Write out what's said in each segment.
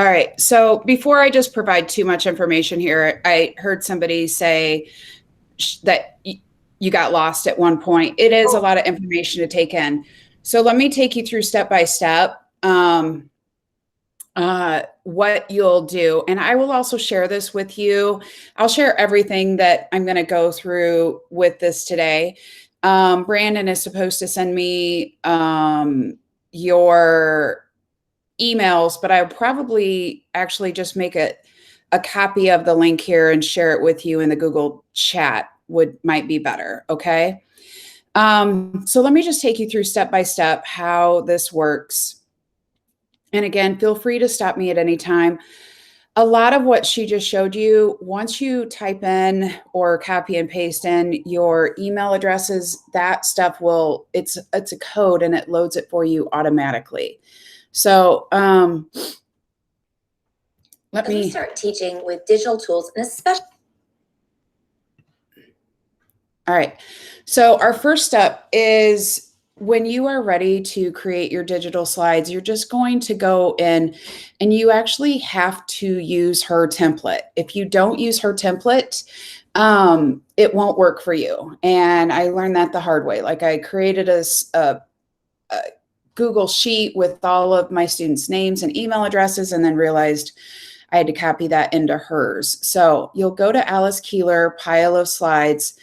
All right. So before I just provide too much information here, I heard somebody say that you got lost at one point. It is a lot of information to take in. So let me take you through step by step what you'll do. And I will also share this with you. I'll share everything that I'm going to go through with this today. Brandon is supposed to send me your emails, but I'll probably actually just make a copy of the link here and share it with you in the Google chat might be better. Okay. So let me just take you through step by step how this works. And again, feel free to stop me at any time. A lot of what she just showed you, once you type in or copy and paste in your email addresses, that stuff it's a code and it loads it for you automatically. So let me start teaching with digital tools and especially. All right. So our first step is when you are ready to create your digital slides, you're just going to go in and you actually have to use her template. If you don't use her template, it won't work for you. And I learned that the hard way. Like I created a Google sheet with all of my students' names and email addresses, and then realized I had to copy that into hers. So you'll go to Alice Keeler pile of slides.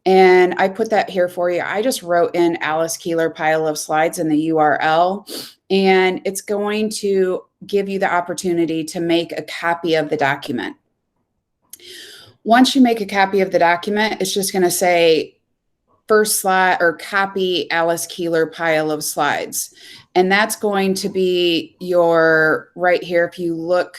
And I put that here for you. I just wrote in Alice Keeler pile of slides in the URL, and it's going to give you the opportunity to make a copy of the document. Once you make a copy of the document, it's just going to say first slide or copy Alice Keeler pile of slides. And that's going to be your right here. If you look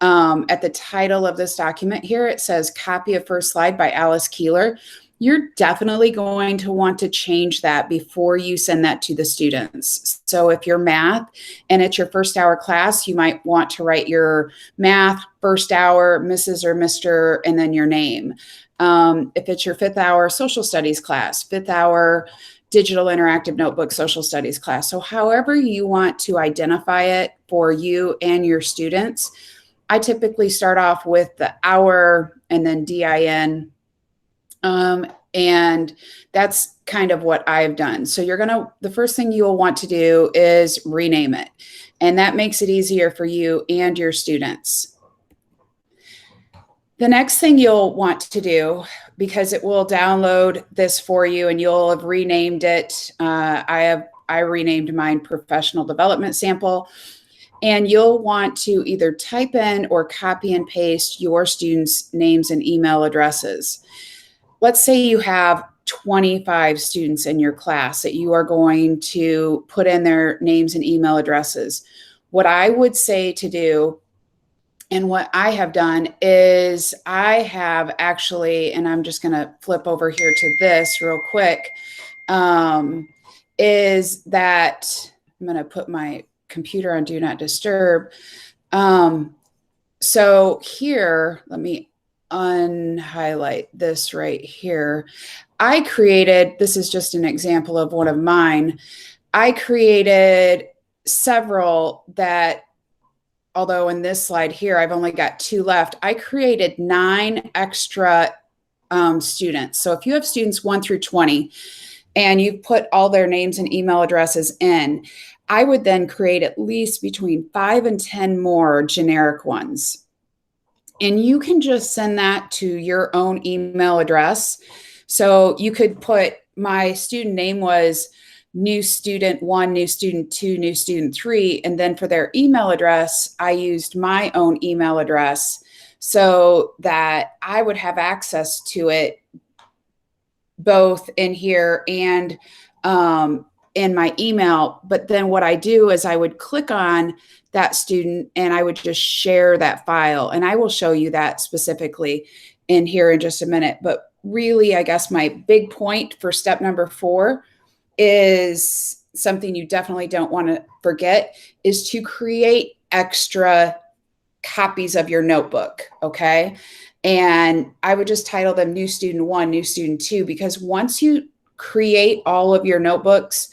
at the title of this document here, it says copy of first slide by Alice Keeler. You're definitely going to want to change that before you send that to the students. So if you're math and it's your first hour class, you might want to write your math first hour, Mrs. or Mr., and then your name. If it's your fifth hour social studies class, fifth hour digital interactive notebook social studies class. So however you want to identify it for you and your students, I typically start off with the hour and then DIN. And that's kind of what I've done. So the first thing you'll want to do is rename it. And that makes it easier for you and your students. The next thing you'll want to do, because it will download this for you and you'll have renamed it. I renamed mine Professional Development Sample. And you'll want to either type in or copy and paste your students' names and email addresses. Let's say you have 25 students in your class that you are going to put in their names and email addresses. What I would say to do, and what I have done, is I have actually, and I'm just going to flip over here to this real quick, is that I'm going to put my computer on Do Not Disturb. So here, let me unhighlight this right here. This is just an example of one of mine. I created several that, although in this slide here, I've only got 2 left, I created 9 extra students. So if you have students 1 through 20 and you've put all their names and email addresses in, I would then create at least between 5 and 10 more generic ones. And you can just send that to your own email address. So you could put, my student name was new student 1, new student 2, new student 3. And then for their email address, I used my own email address so that I would have access to it both in here and in my email. But then what I do is I would click on that student and I would just share that file. And I will show you that specifically in here in just a minute. But really, I guess my big point for step number 4 is something you definitely don't want to forget, is to create extra copies of your notebook. Okay. And I would just title them new student 1, new student 2, because once you create all of your notebooks,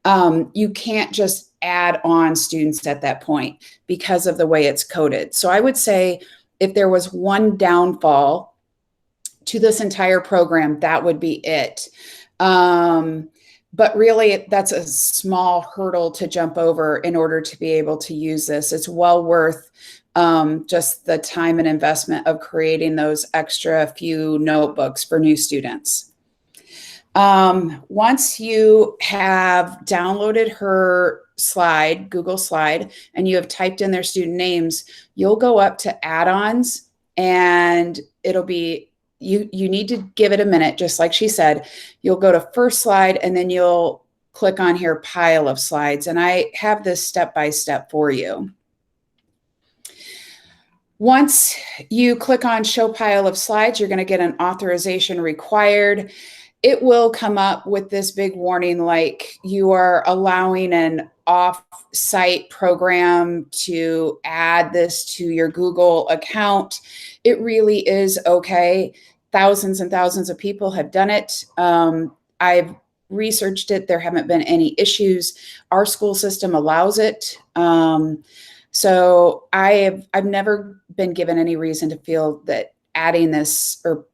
You can't just add on students at that point because of the way it's coded. So I would say if there was one downfall to this entire program, that would be it. But really, that's a small hurdle to jump over in order to be able to use this. It's well worth just the time and investment of creating those extra few notebooks for new students. Once you have downloaded her slide, Google slide, and you have typed in their student names, you'll go up to add-ons, and it'll be, you need to give it a minute, just like she said. You'll go to first slide, and then you'll click on here, pile of slides. And I have this step-by-step for you. Once you click on show pile of slides, you're going to get an authorization required. It will come up with this big warning like you are allowing an off-site program to add this to your Google account. It really is okay. Thousands and thousands of people have done it. I've researched it. There haven't been any issues. Our school system allows it. So I've never been given any reason to feel that adding this or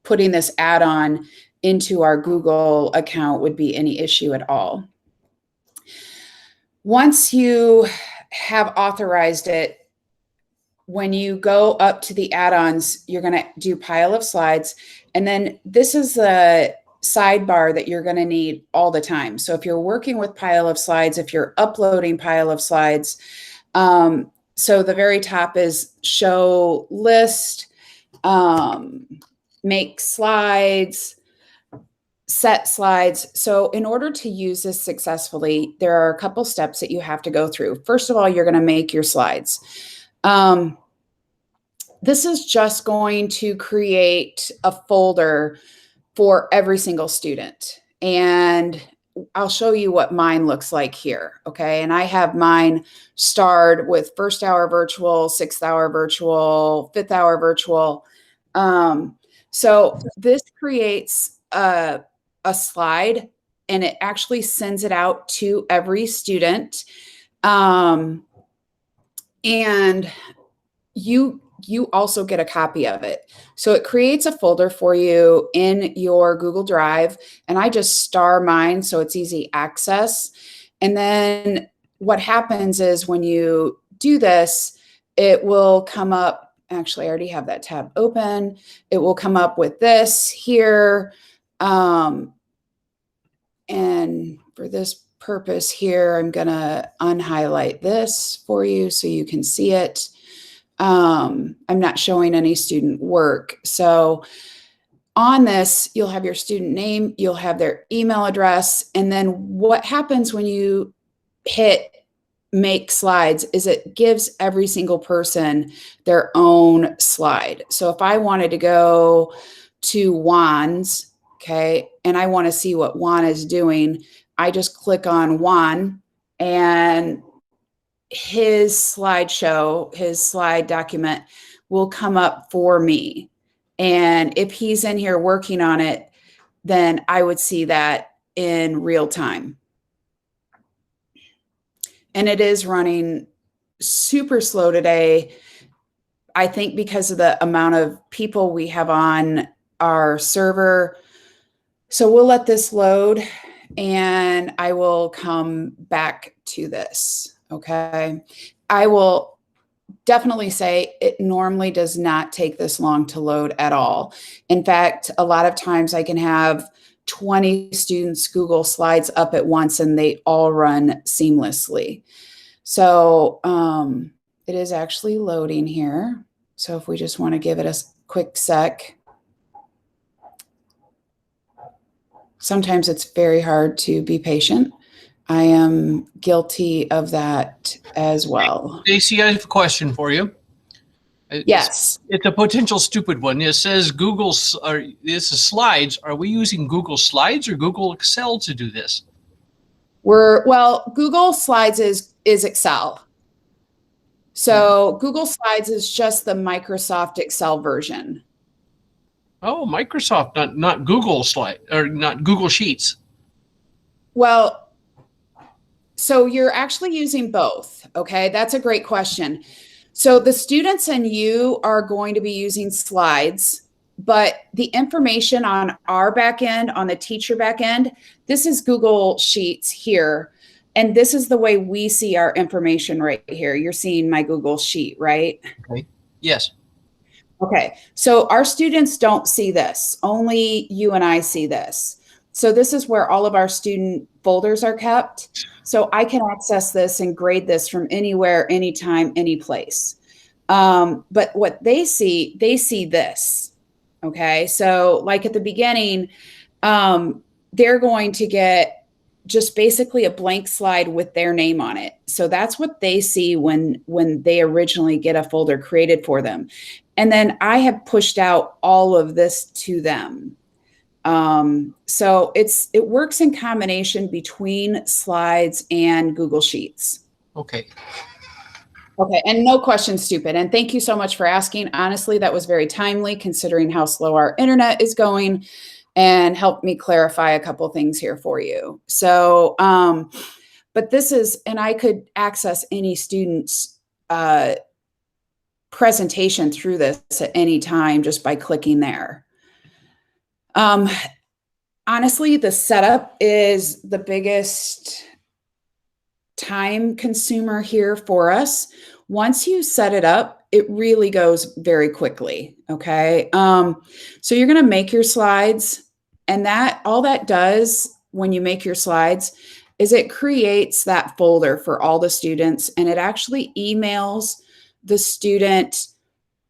putting this add-on into our Google account would be any issue at all. Once you have authorized it, when you go up to the add-ons, you're going to do pile of slides. And then this is the sidebar that you're going to need all the time. So if you're working with pile of slides, if you're uploading pile of slides, so the very top is show list, make slides, set slides. So in order to use this successfully, there are a couple steps that you have to go through. First of all, you're going to make your slides. This is just going to create a folder for every single student. And I'll show you what mine looks like here. Okay. And I have mine starred with first hour virtual, 6th hour virtual, 5th hour virtual. So this creates a slide, and it actually sends it out to every student. And you also get a copy of it. So it creates a folder for you in your Google Drive, and I just star mine so it's easy access. And then what happens is when you do this, it will come up. Actually, I already have that tab open. It will come up with this here. And for this purpose here, I'm going to unhighlight this for you so you can see it. I'm not showing any student work. So on this, you'll have your student name, you'll have their email address. And then what happens when you hit make slides is it gives every single person their own slide. So if I wanted to go to Juan's, okay, and I want to see what Juan is doing, I just click on Juan, and his slideshow, his slide document will come up for me. And if he's in here working on it, then I would see that in real time. And it is running super slow today, I think because of the amount of people we have on our server. So we'll let this load, and I will come back to this. Okay. I will definitely say it normally does not take this long to load at all. In fact, a lot of times I can have 20 students Google Slides up at once, and they all run seamlessly. So it is actually loading here. So if we just want to give it a quick sec. Sometimes it's very hard to be patient. I am guilty of that as well. Stacy, I have a question for you. Yes. It's a potential stupid one. It says Google's, or this is slides. Are we using Google Slides or Google Excel to do this? Well, Google Slides is Excel. So Google Slides is just the Microsoft Excel version. Oh, Microsoft, not Google Slide, or not Google Sheets. Well, so you're actually using both. Okay. That's a great question. So the students and you are going to be using slides, but the information on our back end, on the teacher back end, this is Google Sheets here. And this is the way we see our information right here. You're seeing my Google Sheet, right? Okay. Yes. Okay. So our students don't see this. Only you and I see this. So this is where all of our student folders are kept. So I can access this and grade this from anywhere, anytime, any place. But what they see this. Okay. So like at the beginning, they're going to get just basically a blank slide with their name on it. So that's what they see when they originally get a folder created for them. And then I have pushed out all of this to them. So it works in combination between slides and Google Sheets. Okay. Okay, and no question, stupid. And thank you so much for asking. Honestly, that was very timely considering how slow our internet is going, and helped me clarify a couple things here for you. So, but this is, and I could access any student's presentation through this at any time just by clicking there. Honestly, the setup is the biggest time consumer here for us. Once you set it up, it really goes very quickly. Okay. So you're going to make your slides, and that all that does when you make your slides is it creates that folder for all the students, and it actually emails the student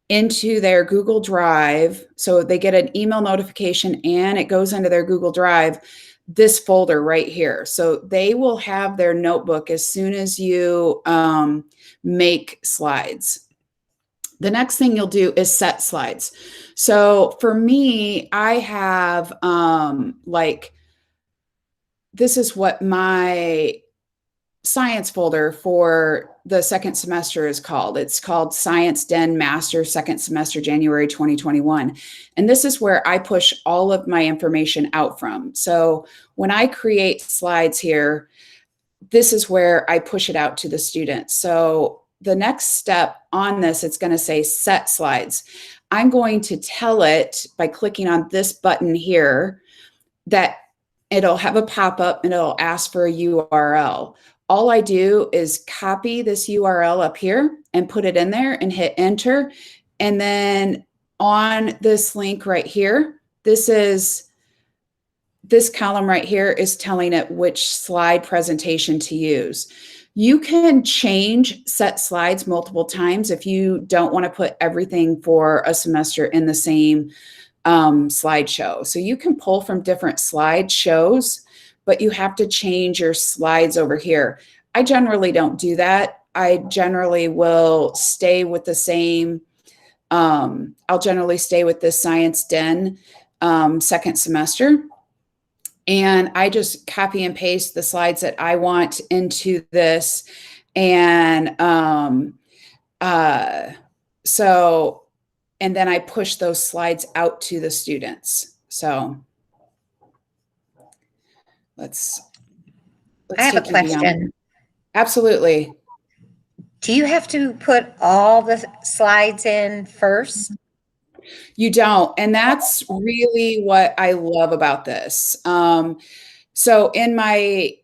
into their Google Drive. So they get an email notification and it goes into their Google Drive, this folder right here. So they will have their notebook as soon as you make slides. The next thing you'll do is set slides. So for me, I have this is what my science folder for the second semester is called. It's called Science Den Master Second Semester, January 2021. And this is where I push all of my information out from. So when I create slides here, this is where I push it out to the students. So the next step on this, it's going to say set slides. I'm going to tell it by clicking on this button here that it'll have a pop-up and it'll ask for a URL. All I do is copy this URL up here and put it in there and hit enter. And then on this link right here, this column right here is telling it which slide presentation to use. You can change set slides multiple times if you don't want to put everything for a semester in the same slideshow. So you can pull from different slideshows, but you have to change your slides over here. I generally don't do that. I generally will stay with the same, I'll generally stay with the Science Den second semester. And I just copy and paste the slides that I want into this. And and then I push those slides out to the students. So let's I have a question. Absolutely. Do you have to put all the slides in first? You don't. And that's really what I love about this. So in my,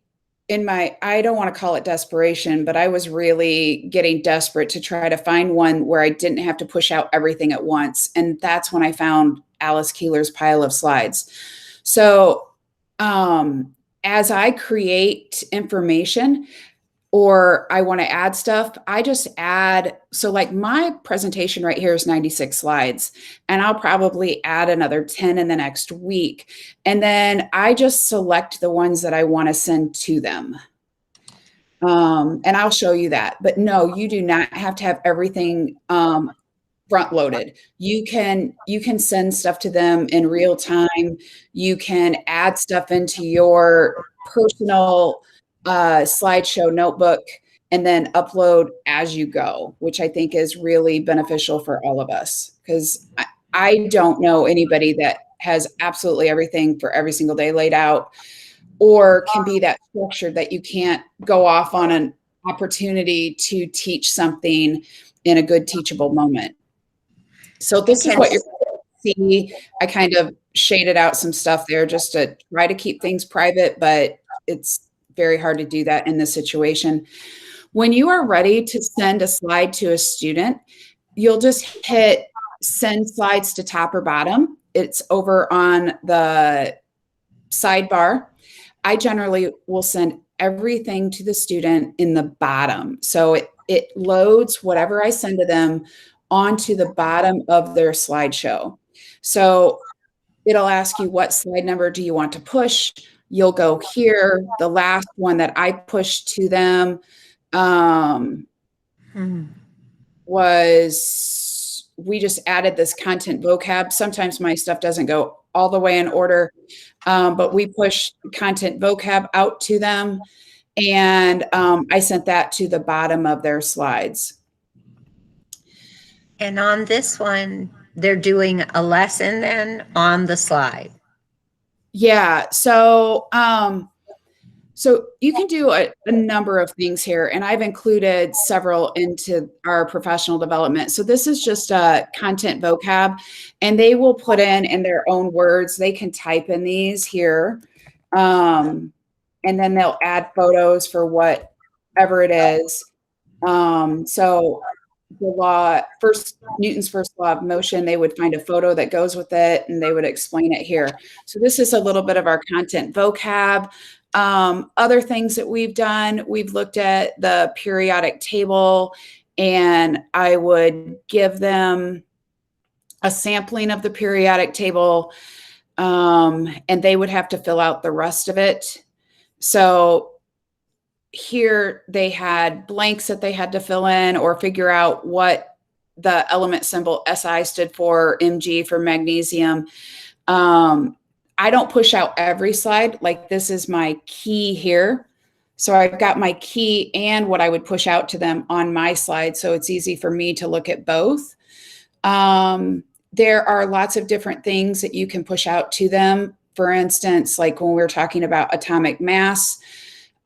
I don't want to call it desperation, but I was really getting desperate to try to find one where I didn't have to push out everything at once. And that's when I found Alice Keeler's pile of slides. So as I create information, or I want to add stuff, I just add. So like my presentation right here is 96 slides, and I'll probably add another 10 in the next week. And then I just select the ones that I want to send to them. And I'll show you that. But no, you do not have to have everything front loaded. You can send stuff to them in real time. You can add stuff into your personal slideshow notebook and then upload as you go, which I think is really beneficial for all of us, because I don't know anybody that has absolutely everything for every single day laid out. or can be that structured that you can't go off on an opportunity to teach something in a good teachable moment. So this is what you're see. I kind of shaded out some stuff there just to try to keep things private, but it's very hard to do that in this situation. When you are ready to send a slide to a student, you'll just hit send slides to top or bottom. It's over on the sidebar. I generally will send everything to the student in the bottom. So it loads whatever I send to them onto the bottom of their slideshow. So it'll ask you, what slide number do you want to push? You'll go here. The last one that I pushed to them was, we just added this content vocab. Sometimes my stuff doesn't go all the way in order, but we push content vocab out to them. And I sent that to the bottom of their slides. And on this one, they're doing a lesson then on the slide. Yeah. So, so you can do a number of things here, and I've included several into our professional development. So this is just a content vocab, and they will put in their own words. They can type in these here, and then they'll add photos for whatever it is. So the Newton's first law of motion, they would find a photo that goes with it, and they would explain it here. So this is a little bit of our content vocab. Other things that we've done, we've looked at the periodic table, and I would give them a sampling of the periodic table, and they would have to fill out the rest of it. So here they had blanks that they had to fill in or figure out what the element symbol SI stood for, Mg for magnesium. I don't push out every slide. Like, this is my key here. So I've got my key and what I would push out to them on my slide. So it's easy for me to look at both. There are lots of different things that you can push out to them. For instance, like when we're talking about atomic mass,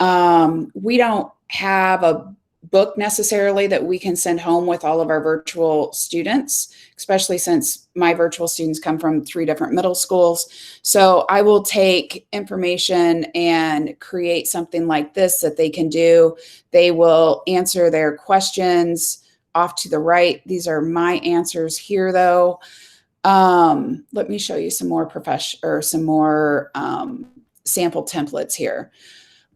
we don't have a book necessarily that we can send home with all of our virtual students, especially since my virtual students come from 3 different middle schools. So I will take information and create something like this that they can do. They will answer their questions off to the right. These are my answers here, though. Let me show you some more sample templates here.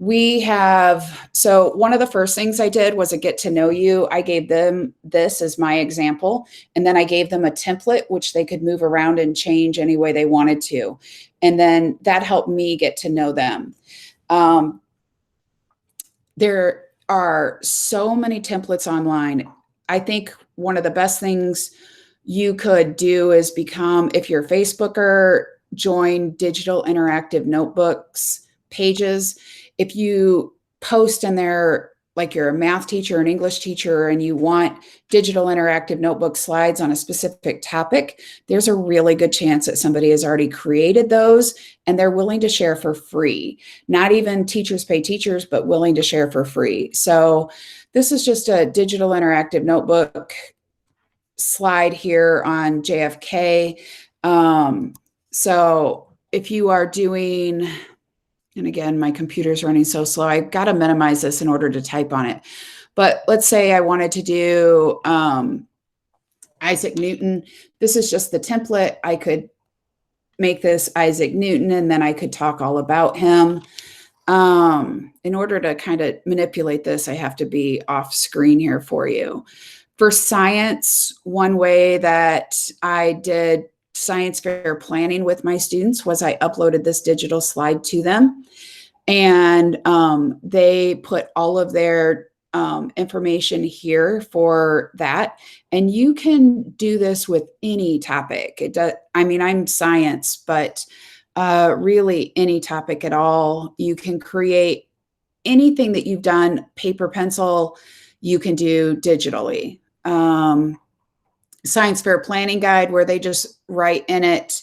We have, so one of the first things I did was a get to know you. I gave them this as my example, and then I gave them a template which they could move around and change any way they wanted to. And then that helped me get to know them. There are so many templates online. I think one of the best things you could do is become, if you're a Facebooker, join digital interactive notebooks pages. If you post in there, like you're a math teacher, an English teacher, and you want digital interactive notebook slides on a specific topic, there's a really good chance that somebody has already created those and they're willing to share for free. Not even teachers pay teachers, but willing to share for free. So this is just a digital interactive notebook slide here on JFK. So if you are doing, and again, my computer's running so slow, I've got to minimize this in order to type on it. But let's say I wanted to do Isaac Newton. This is just the template. I could make this Isaac Newton, and then I could talk all about him. In order to kind of manipulate this, I have to be off screen here for you. For science, one way that I did science fair planning with my students was I uploaded this digital slide to them, and they put all of their information here for that. And you can do this with any topic. It does, I mean, I'm science, but really any topic at all. You can create anything that you've done, paper, pencil, you can do digitally. Science fair planning guide, where they just write in it.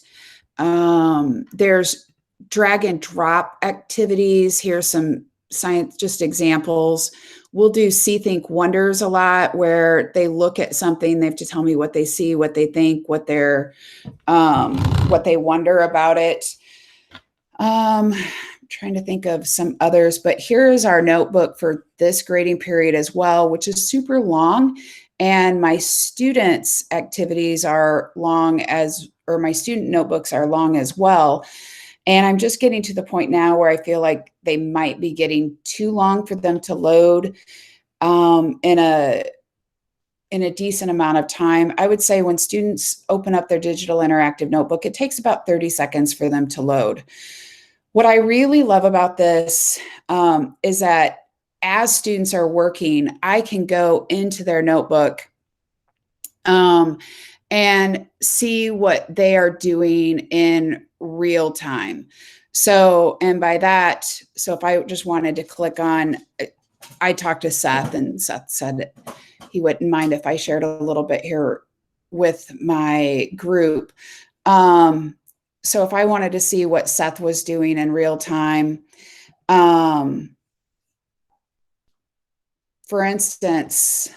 There's drag and drop activities. Here's some science, just examples. We'll do see, think, wonders a lot, where they look at something, they have to tell me what they see, what they think, what they wonder about it. I'm trying to think of some others, but here is our notebook for this grading period as well, which is super long. And my students' activities are long as, or my student notebooks are long as well. And I'm just getting to the point now where I feel like they might be getting too long for them to load in a decent amount of time. I would say when students open up their digital interactive notebook, it takes about 30 seconds for them to load. What I really love about this is that as students are working, I can go into their notebook and see what they are doing in real time. So, and by that, so if I just wanted to click on, I talked to Seth, and Seth said he wouldn't mind if I shared a little bit here with my group. So if I wanted to see what Seth was doing in real time, for instance,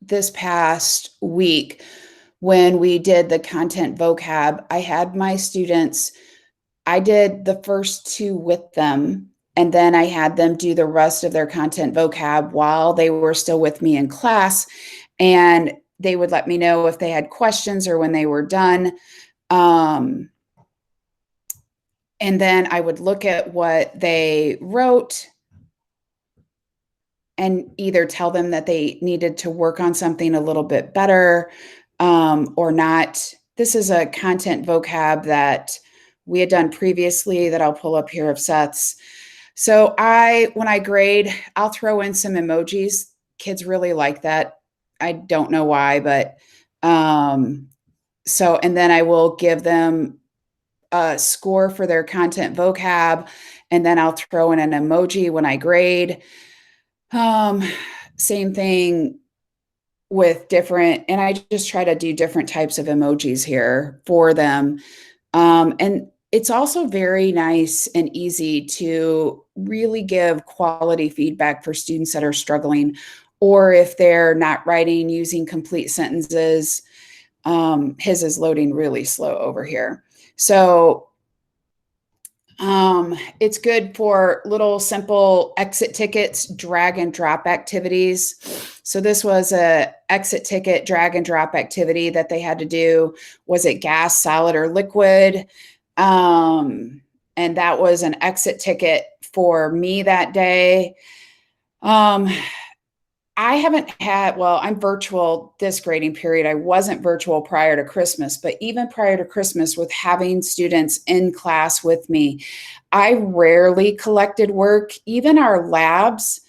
this past week, when we did the content vocab, I had my students, I did the first two with them, and then I had them do the rest of their content vocab while they were still with me in class. And they would let me know if they had questions or when they were done. And then I would look at what they wrote and either tell them that they needed to work on something a little bit better or not. This is a content vocab that we had done previously that I'll pull up here of Seth's. So when I grade, I'll throw in some emojis. Kids really like that. I don't know why, but and then I will give them a score for their content vocab, and then I'll throw in an emoji when I grade. Same thing with different, and I just try to do different types of emojis here for them. And it's also very nice and easy to really give quality feedback for students that are struggling, or if they're not writing using complete sentences. His is loading really slow over here. So it's good for little simple exit tickets, drag and drop activities. So this was a exit ticket drag and drop activity that they had to do. Was it gas, solid, or liquid? And that was an exit ticket for me that day. I haven't had, well, I'm virtual this grading period. I wasn't virtual prior to Christmas, but even prior to Christmas, with having students in class with me, I rarely collected work. Even our labs,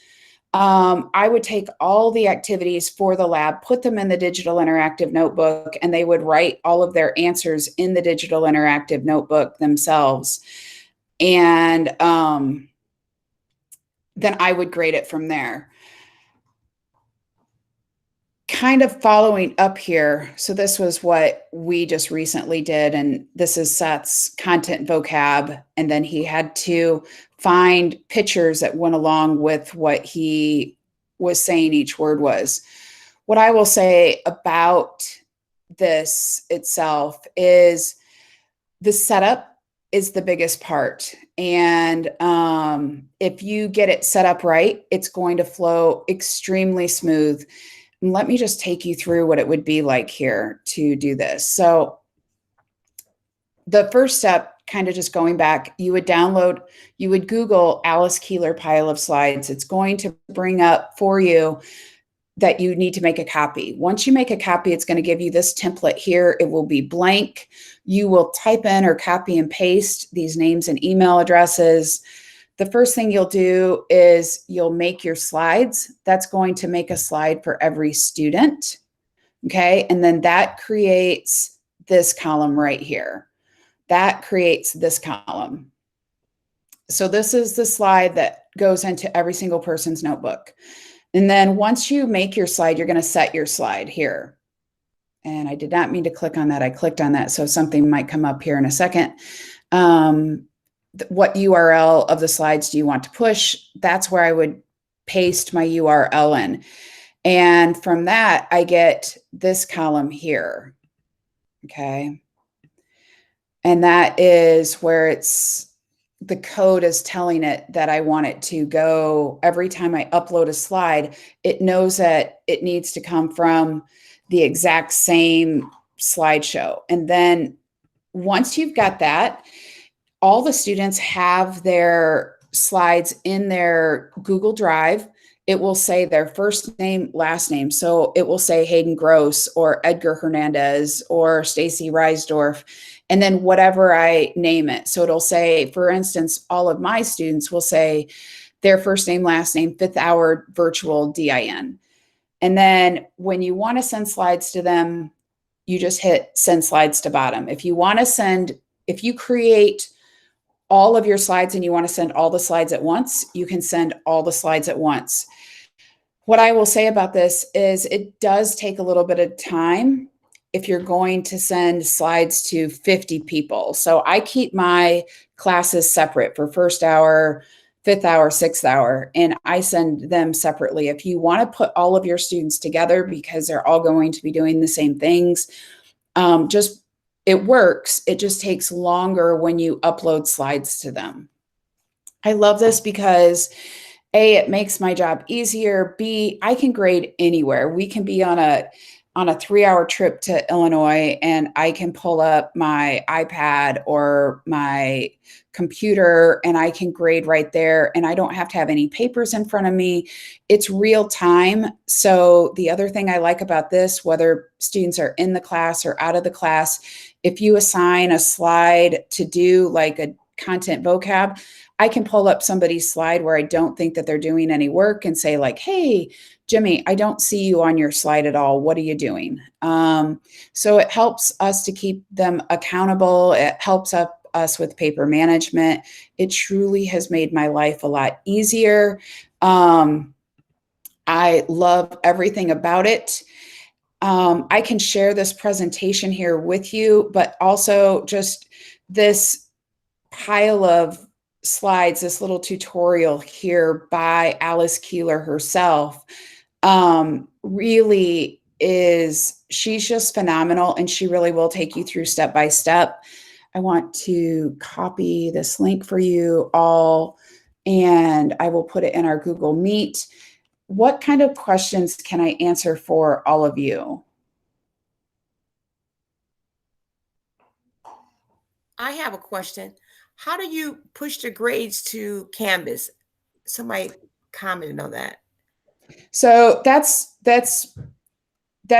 I would take all the activities for the lab, put them in the digital interactive notebook, and they would write all of their answers in the digital interactive notebook themselves. And then I would grade it from there. Kind of following up here. So this was what we just recently did. And this is Seth's content vocab. And then he had to find pictures that went along with what he was saying each word was. What I will say about this itself is the setup is the biggest part. And if you get it set up right, it's going to flow extremely smooth. And let me just take you through what it would be like here to do this. So the first step, kind of just going back, you would Google Alice Keeler pile of slides. It's going to bring up for you that you need to make a copy. Once you make a copy, it's going to give you this template here. It will be blank. You will type in or copy and paste these names and email addresses. The first thing you'll do is you'll make your slides. That's going to make a slide for every student. Okay. And then that creates this column right here. That creates this column. So this is the slide that goes into every single person's notebook. And then once you make your slide, you're going to set your slide here. And I did not mean to click on that. I clicked on that. So something might come up here in a second. what URL of the slides do you want to push? That's where I would paste my URL in. And from that, I get this column here. Okay. And that is where the code is telling it that I want it to go. Every time I upload a slide, it knows that it needs to come from the exact same slideshow. And then once you've got that, all the students have their slides in their Google Drive. It will say their first name, last name. So it will say Hayden Gross or Edgar Hernandez or Stacy Reisdorf, and then whatever I name it. So it'll say, for instance, all of my students will say their first name, last name, 5th hour virtual DIN. And then when you want to send slides to them, you just hit send slides to bottom. If you create all of your slides and you want to send all the slides at once, you can send all the slides at once. What I will say about this is it does take a little bit of time if you're going to send slides to 50 people. So I keep my classes separate for 1st hour, 5th hour, 6th hour, and I send them separately. If you want to put all of your students together because they're all going to be doing the same things, it works. It just takes longer when you upload slides to them. I love this because A, it makes my job easier. B, I can grade anywhere. We can be on a 3-hour trip to Illinois and I can pull up my iPad or my computer and I can grade right there. And I don't have to have any papers in front of me. It's real time. So the other thing I like about this, whether students are in the class or out of the class, if you assign a slide to do like a content vocab, I can pull up somebody's slide where I don't think that they're doing any work and say like, hey, Jimmy, I don't see you on your slide at all. What are you doing? So it helps us to keep them accountable. It helps us with paper management. It truly has made my life a lot easier. I love everything about it. I can share this presentation here with you, but also just this pile of slides, this little tutorial here by Alice Keeler herself, really she's just phenomenal and she really will take you through step by step. I want to copy this link for you all and I will put it in our Google Meet. What kind of questions can I answer for all of you? I have a question. How do you push the grades to Canvas? Somebody commented on that. So that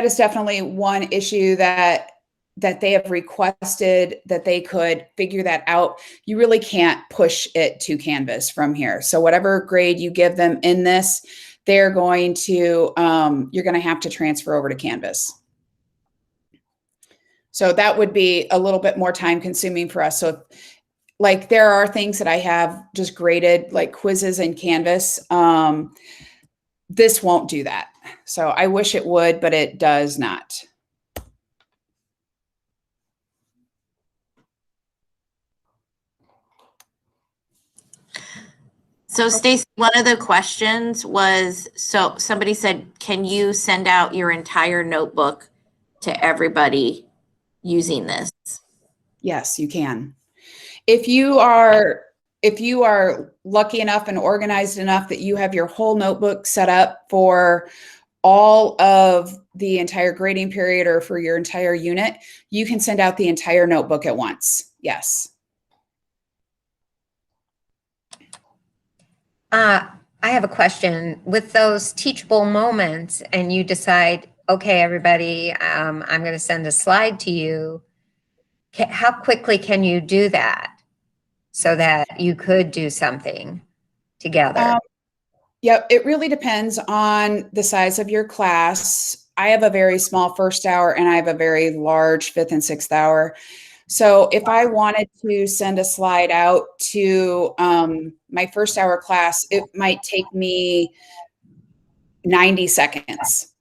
is definitely one issue that they have requested that they could figure that out. You really can't push it to Canvas from here. So whatever grade you give them in this, they're going to, you're going to have to transfer over to Canvas. So that would be a little bit more time consuming for us. So like there are things that I have just graded like quizzes in Canvas. This won't do that. So I wish it would, but it does not. So Stacey, one of the questions was, so somebody said, can you send out your entire notebook to everybody using this? Yes, you can. If you are lucky enough and organized enough that you have your whole notebook set up for all of the entire grading period or for your entire unit, you can send out the entire notebook at once. Yes. I have a question. With those teachable moments and you decide, okay, everybody, I'm going to send a slide to you. How quickly can you do that so that you could do something together? Yeah, it really depends on the size of your class. I have a very small 1st hour and I have a very large 5th and 6th hour. So if I wanted to send a slide out to my 1st hour class, it might take me 90 seconds.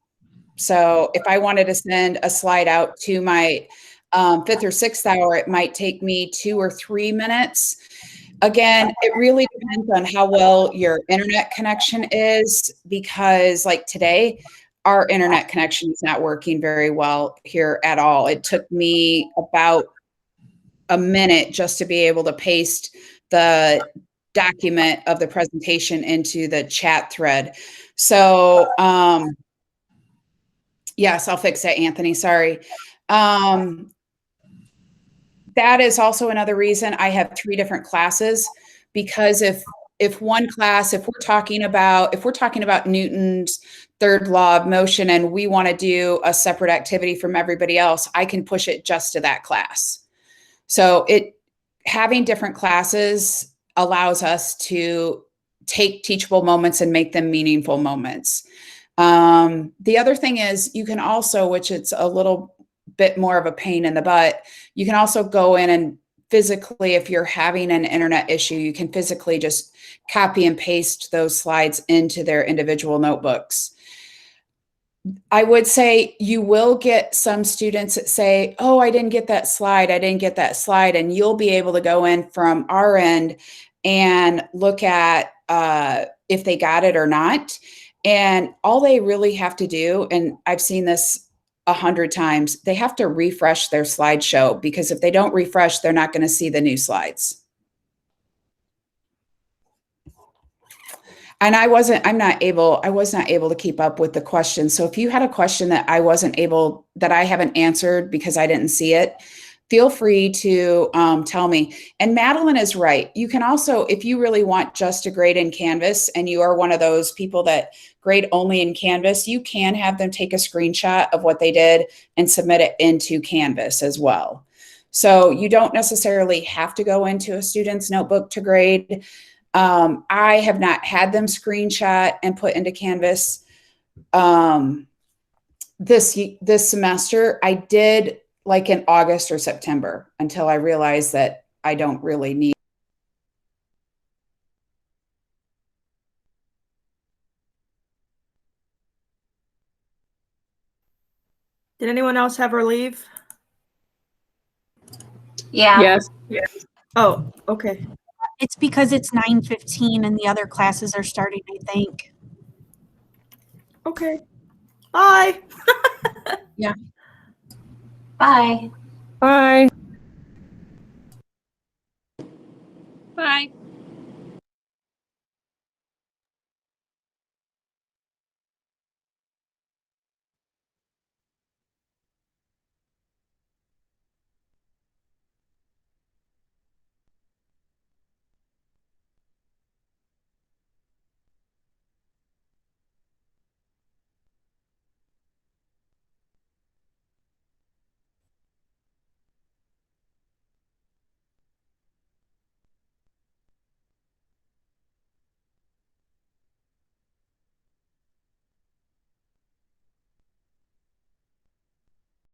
So if I wanted to send a slide out to my 5th or 6th hour, it might take me 2 or 3 minutes. Again, it really depends on how well your internet connection is, because like today, our internet connection is not working very well here at all. It took me about a minute just to be able to paste the document of the presentation into the chat thread. So, yes, I'll fix that, Anthony. Sorry. That is also another reason I have 3 different classes, because if one class, if we're talking about Newton's third law of motion and we want to do a separate activity from everybody else, I can push it just to that class. So having different classes allows us to take teachable moments and make them meaningful moments. The other thing is you can also, which it's a little bit more of a pain in the butt, you can also go in and physically, if you're having an internet issue, you can physically just copy and paste those slides into their individual notebooks. I would say you will get some students that say, oh, I didn't get that slide. I didn't get that slide. And you'll be able to go in from our end and look at if they got it or not. And all they really have to do, and I've seen this 100 times, they have to refresh their slideshow, because if they don't refresh, they're not going to see the new slides. And I was not able to keep up with the questions. So if you had a question that I haven't answered because I didn't see it, feel free to tell me. And Madeline is right. You can also, if you really want just to grade in Canvas and you are one of those people that grade only in Canvas, you can have them take a screenshot of what they did and submit it into Canvas as well. So you don't necessarily have to go into a student's notebook to grade. I have not had them screenshot and put into Canvas. This semester, I did like in August or September, until I realized that I don't really need. Did anyone else have her leave? Yeah. Yes. Oh, okay. It's because it's 9:15 and the other classes are starting, I think. Okay. Bye. Bye. Bye.